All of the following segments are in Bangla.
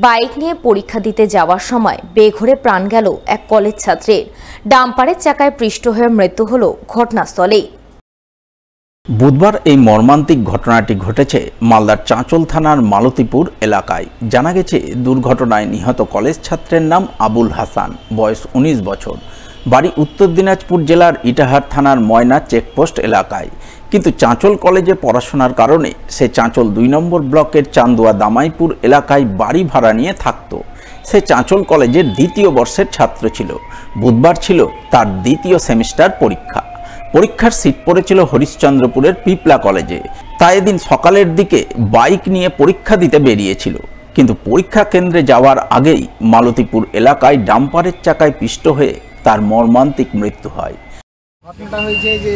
বাইক নিয়ে পরীক্ষা দিতে যাওয়ার সময় বেঘোরে প্রাণ গেল এক কলেজ ছাত্রের। ডাম্পারের চাকায় পৃষ্ঠ হয়ে মৃত্যু হল ঘটনাস্থলেই। বুধবার এই মর্মান্তিক ঘটনাটি ঘটেছে মালদার চাঁচল থানার মালতীপুর এলাকায়। জানা গেছে, দুর্ঘটনায় নিহত কলেজ ছাত্রের নাম আবুল হাসান, বয়স 19 বছর, বাড়ি উত্তর দিনাজপুর জেলার ইটাহার থানার ময়না চেকপোস্ট এলাকায়। কিন্তু চাঁচল কলেজে পড়াশোনার কারণে সে চাঁচল 2 নম্বর ব্লকের চান্দুয়া দামাইপুর এলাকায় বাড়ি ভাড়া নিয়ে থাকত। সে চাঁচল কলেজের 2য় বর্ষের ছাত্র ছিল। বুধবার ছিল তার 2য় সেমিস্টার পরীক্ষা। পরীক্ষার সিট পড়েছিল হরিশ্চন্দ্রপুরের পিপলা কলেজে। তাই এদিন সকালের দিকে বাইক নিয়ে পরীক্ষা দিতে বেরিয়েছিল। কিন্তু পরীক্ষা কেন্দ্রে যাওয়ার আগেই মালতীপুর এলাকায় ডাম্পারের চাকায় পিষ্ট হয়ে তার মর্মান্তিক মৃত্যু হয়। ঘটনাটা হয়েছে যে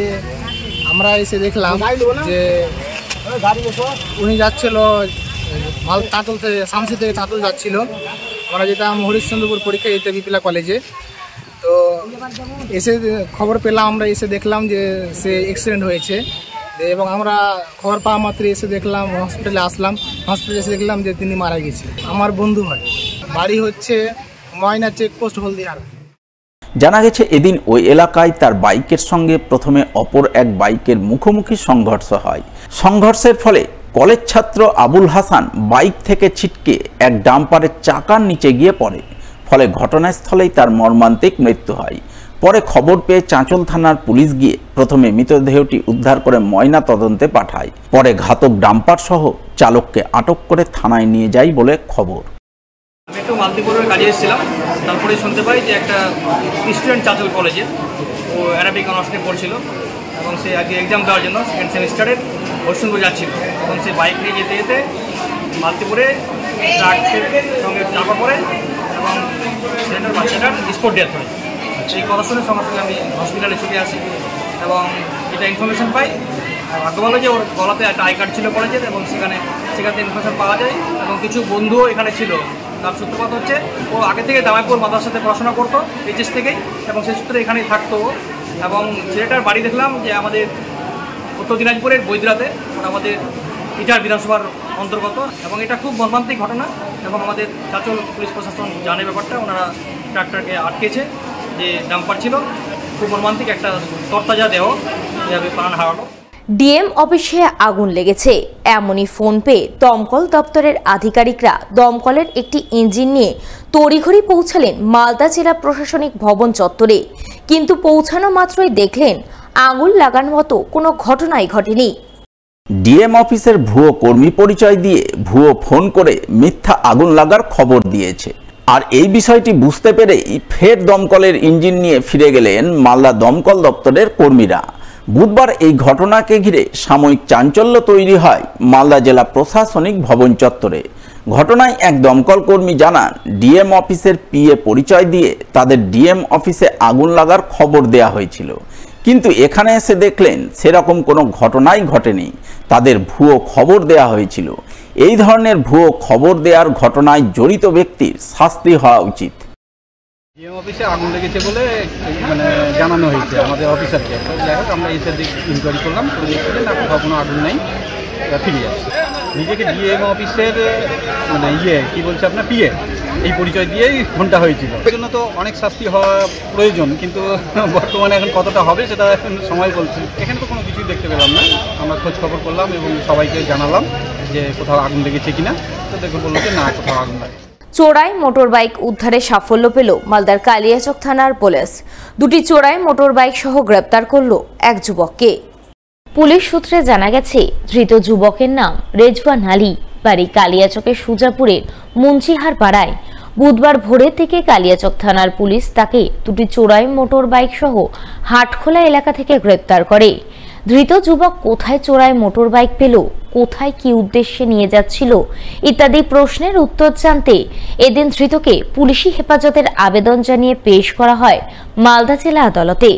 আমরা এসে দেখলাম যে উনি যাচ্ছিল চাঁচল থেকে, শামসি থেকে চাঁচল যাচ্ছিল। আমরা যেতাম হরিশ্চন্দ্রপুর পরীক্ষা দিতে পিপলা কলেজে। তো এসে খবর পেলাম, আমরা এসে দেখলাম যে সে অ্যাক্সিডেন্ট হয়েছে এবং আমরা খবর পাওয়া মাত্র এসে দেখলাম, হসপিটালে আসলাম। হসপিটালে এসে দেখলাম যে তিনি মারা গেছে। আমার বন্ধু হয়, বাড়ি হচ্ছে ময়না চেকপোস্ট হলদিয়ার। জানা গেছে, এদিন ওই এলাকায় তার বাইকের সঙ্গে প্রথমে অপর এক বাইকের মুখোমুখি সংঘর্ষ হয়। সংঘর্ষের ফলে কলেজ ছাত্র আবুল হাসান বাইক থেকে ছিটকে এক ডাম্পারের চাকার নিচে গিয়ে পড়ে। ফলে ঘটনাস্থলেই তার মর্মান্তিক মৃত্যু হয়। পরে খবর পেয়ে চাঁচল থানার পুলিশ গিয়ে প্রথমে মৃতদেহটি উদ্ধার করে ময়না তদন্তে পাঠায়। পরে ঘাতক ডাম্পার সহ চালককে আটক করে থানায় নিয়ে যায় বলে খবর। আমি একটু মালতীপুরের কাজে এসেছিলাম, তারপরে শুনতে পাই যে একটা স্টুডেন্ট চাঁচল কলেজে ও অ্যারাবিক অনার্সে পড়ছিল এবং সে আগে এক্সাম দেওয়ার জন্য সেকেন্ড সেমিস্টারের হরিশ্চন্দ্রপুর যাচ্ছিল এবং সে বাইক নিয়ে যেতে যেতে মালতীপুরে ট্রাকের সঙ্গে চাপা পড়ে এবং ছেলেটার বাচ্চাটার স্পট ডেথ হয়। সেই কথা শুনে সঙ্গে সঙ্গে আমি হসপিটালে ছুটে আসি এবং এটা ইনফরমেশন পাই। ভাগ্য ভালো যে ওর গলাতে একটা আই কার্ড ছিল কলেজের এবং সেখান থেকে ইনফরমেশন পাওয়া যায় এবং কিছু বন্ধুও এখানে ছিল। তার সূত্রপাত হচ্ছে ও আগে থেকে দামাইপুর মাদ্রাসাতে পড়াশোনা করতো এইচএস থেকেই এবং সেই সূত্রে এখানেই থাকতো। এবং ছেলেটার বাড়ি দেখলাম যে আমাদের উত্তর দিনাজপুরের বৈদ্যরাতে, আমাদের ইটার বিধানসভার অন্তর্গত। এবং এটা খুব মর্মান্তিক ঘটনা এবং আমাদের চাঁচল পুলিশ প্রশাসন জানে ব্যাপারটা। ওনারা ট্রাক্টরকে আটকেছে, যে ডাম্পার ছিল। খুব মর্মান্তিক একটা তরতাজা দেহ যেভাবে প্রাণ হারালো। ডিএম অফিসে আগুন লেগেছে, এমনই ফোন পেয়ে দমকল দপ্তরের আধিকারিকরা দমকলের একটি ইঞ্জিন নিয়ে তড়িঘড়ি পৌঁছালেন মালদা জেলা প্রশাসনিক ভবন চত্বরে। কিন্তু পৌঁছানো মাত্রই দেখলেন আগুন লাগার মতো কোনো ঘটনাই ঘটেনি। ডিএম অফিসের ভুয়ো কর্মী পরিচয় দিয়ে ভুয়ো ফোন করে মিথ্যা আগুন লাগার খবর দিয়েছে। আর এই বিষয়টি বুঝতে পেরেই ফের দমকলের ইঞ্জিন নিয়ে ফিরে গেলেন মালদা দমকল দপ্তরের কর্মীরা। বুধবার এই ঘটনাকে ঘিরে সাময়িক চাঞ্চল্য তৈরি হয় মালদা জেলা প্রশাসনিক ভবন চত্বরে। ঘটনায় এক দমকল কর্মী জানান, ডিএম অফিসের পিএ পরিচয় দিয়ে তাদের ডিএম অফিসে আগুন লাগার খবর দেয়া হয়েছিল। কিন্তু এখানে এসে দেখলেন সেরকম কোনো ঘটনাই ঘটেনি, তাদের ভুয়ো খবর দেয়া হয়েছিল। এই ধরনের ভুয়ো খবর দেওয়ার ঘটনায় জড়িত ব্যক্তির শাস্তি হওয়া উচিত। ডিএম অফিসে আগুন লেগেছে বলে জানানো হয়েছে আমাদের অফিসারকে। যাই হোক, আমরা এসে ইনকোয়ারি করলাম, না কোথাও কোনো আগুন নেই, ফিরে যাচ্ছে। নিজেকে ডিএম অফিসের কি বলছে আপনার পিএ এই পরিচয় দিয়েই ফোনটা হয়েছিল। এই জন্য তো অনেক শাস্তি হওয়া প্রয়োজন, কিন্তু বর্তমানে এখন কতটা হবে সেটা এখন সময় বলছে। এখানে তো কোনো কিছুই দেখতে পেলাম না। আমরা খোঁজ খবর করলাম এবং সবাইকে জানালাম যে কোথাও আগুন লেগেছে কিনা। তো দেখে বললো যে না, কোথাও আগুন লাগে। চোরাই মোটর বাইক উদ্ধারে সাফল্য পেল মালদার কালিয়াচক থানার পুলিশ। 2টি চোরাই মোটর বাইক সহ গ্রেপ্তার করল এক যুবককে। পুলিশ সূত্রে জানা গেছে, ধৃত যুবকের নাম রেজওয়ান আলী, বাড়ি কালিয়াচকের সুজাপুরের মুন্সিহার পাড়ায়। বুধবার ভোরের থেকে কালিয়াচক থানার পুলিশ তাকে 2টি চোরাই মোটর বাইক সহ হাটখোলা এলাকা থেকে গ্রেপ্তার করে। ধৃত যুবক কোথায় চোরাই মোটর বাইক পেল, কোথায় কি উদ্দেশ্যে নিয়ে যাচ্ছিল ইত্যাদি প্রশ্নের উত্তর জানতে এদিন ধৃতকে পুলিশি হেফাজতের আবেদন জানিয়ে পেশ করা হয় মালদা জেলা আদালতে।